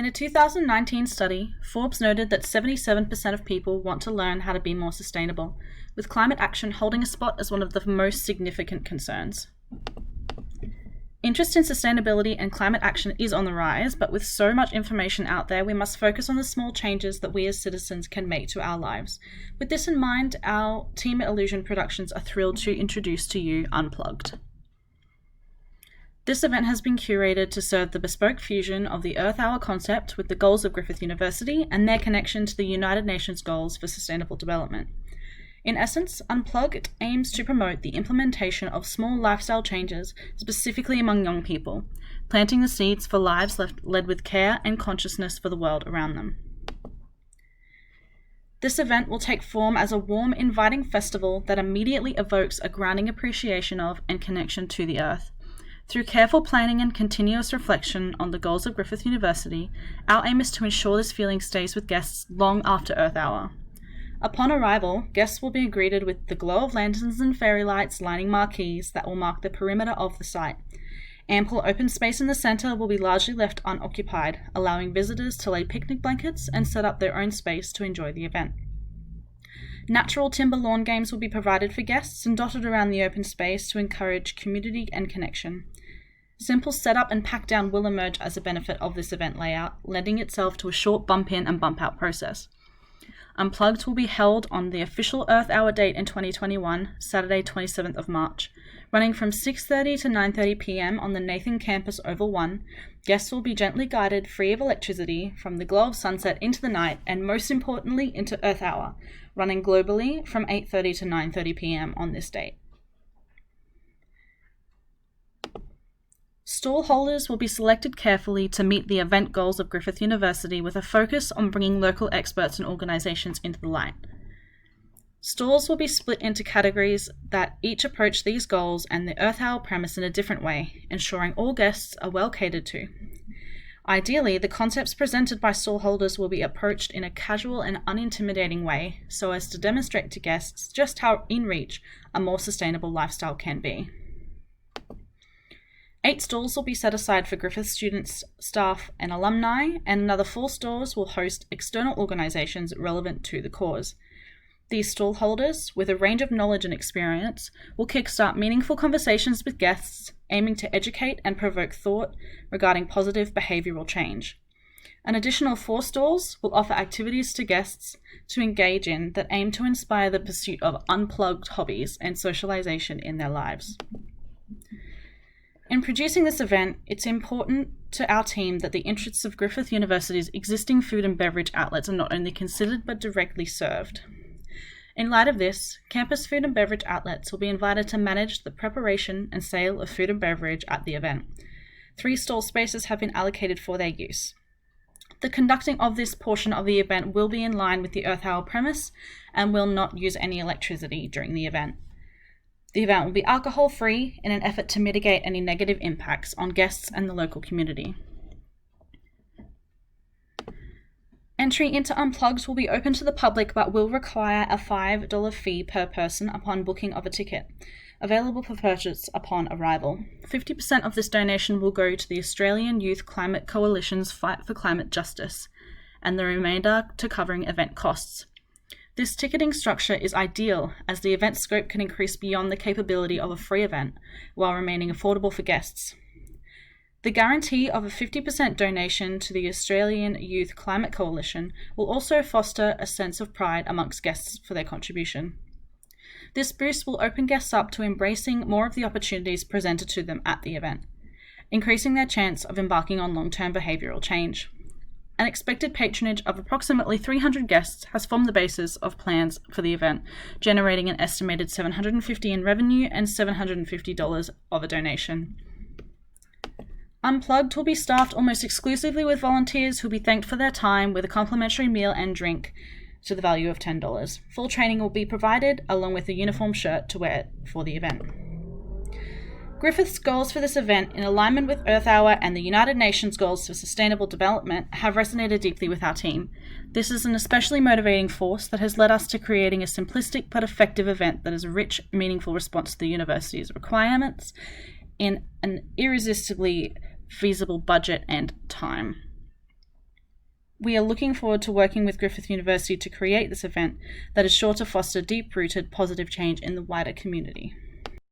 In a 2019 study, Forbes noted that 77% of people want to learn how to be more sustainable, with climate action holding a spot as one of the most significant concerns. Interest in sustainability and climate action is on the rise, but with so much information out there, we must focus on the small changes that we as citizens can make to our lives. With this in mind, our team at Illusion Productions are thrilled to introduce to you Unplugged. This event has been curated to serve the bespoke fusion of the Earth Hour concept with the goals of Griffith University and their connection to the United Nations Goals for Sustainable Development. In essence, Unplugged aims to promote the implementation of small lifestyle changes, specifically among young people, planting the seeds for lives led with care and consciousness for the world around them. This event will take form as a warm, inviting festival that immediately evokes a grounding appreciation of and connection to the Earth. Through careful planning and continuous reflection on the goals of Griffith University, our aim is to ensure this feeling stays with guests long after Earth Hour. Upon arrival, guests will be greeted with the glow of lanterns and fairy lights lining marquees that will mark the perimeter of the site. Ample open space in the centre will be largely left unoccupied, allowing visitors to lay picnic blankets and set up their own space to enjoy the event. Natural timber lawn games will be provided for guests and dotted around the open space to encourage community and connection. Simple setup and pack down will emerge as a benefit of this event layout, lending itself to a short bump in and bump out process. Unplugged will be held on the official Earth Hour date in 2021, Saturday 27th of March. Running from 6:30 to 9:30 p.m. on the Nathan Campus Oval 1, guests will be gently guided free of electricity from the glow of sunset into the night and most importantly into Earth Hour, running globally from 8:30 to 9:30 p.m. on this date. Stall holders will be selected carefully to meet the event goals of Griffith University with a focus on bringing local experts and organisations into the light. Stalls will be split into categories that each approach these goals and the Earth Hour premise in a different way, ensuring all guests are well catered to. Ideally, the concepts presented by stall holders will be approached in a casual and unintimidating way so as to demonstrate to guests just how in reach a more sustainable lifestyle can be. 8 stalls will be set aside for Griffith students, staff, and alumni, and another 4 stalls will host external organisations relevant to the cause. These stall holders, with a range of knowledge and experience, will kickstart meaningful conversations with guests, aiming to educate and provoke thought regarding positive behavioural change. An additional 4 stalls will offer activities to guests to engage in that aim to inspire the pursuit of unplugged hobbies and socialisation in their lives. In producing this event, it's important to our team that the interests of Griffith University's existing food and beverage outlets are not only considered but directly served. In light of this, campus food and beverage outlets will be invited to manage the preparation and sale of food and beverage at the event. 3 stall spaces have been allocated for their use. The conducting of this portion of the event will be in line with the Earth Hour premise and will not use any electricity during the event. The event will be alcohol-free in an effort to mitigate any negative impacts on guests and the local community. Entry into Unplugged will be open to the public but will require a $5 fee per person upon booking of a ticket, available for purchase upon arrival. 50% of this donation will go to the Australian Youth Climate Coalition's Fight for Climate Justice, and the remainder to covering event costs. This ticketing structure is ideal as the event scope can increase beyond the capability of a free event while remaining affordable for guests. The guarantee of a 50% donation to the Australian Youth Climate Coalition will also foster a sense of pride amongst guests for their contribution. This boost will open guests up to embracing more of the opportunities presented to them at the event, increasing their chance of embarking on long-term behavioural change. An expected patronage of approximately 300 guests has formed the basis of plans for the event, generating an estimated $750 in revenue and $750 of a donation. Unplugged will be staffed almost exclusively with volunteers who will be thanked for their time with a complimentary meal and drink to the value of $10. Full training will be provided along with a uniform shirt to wear for the event. Griffith's goals for this event, in alignment with Earth Hour and the United Nations Goals for Sustainable Development, have resonated deeply with our team. This is an especially motivating force that has led us to creating a simplistic but effective event that is a rich, meaningful response to the university's requirements in an irresistibly feasible budget and time. We are looking forward to working with Griffith University to create this event that is sure to foster deep-rooted positive change in the wider community.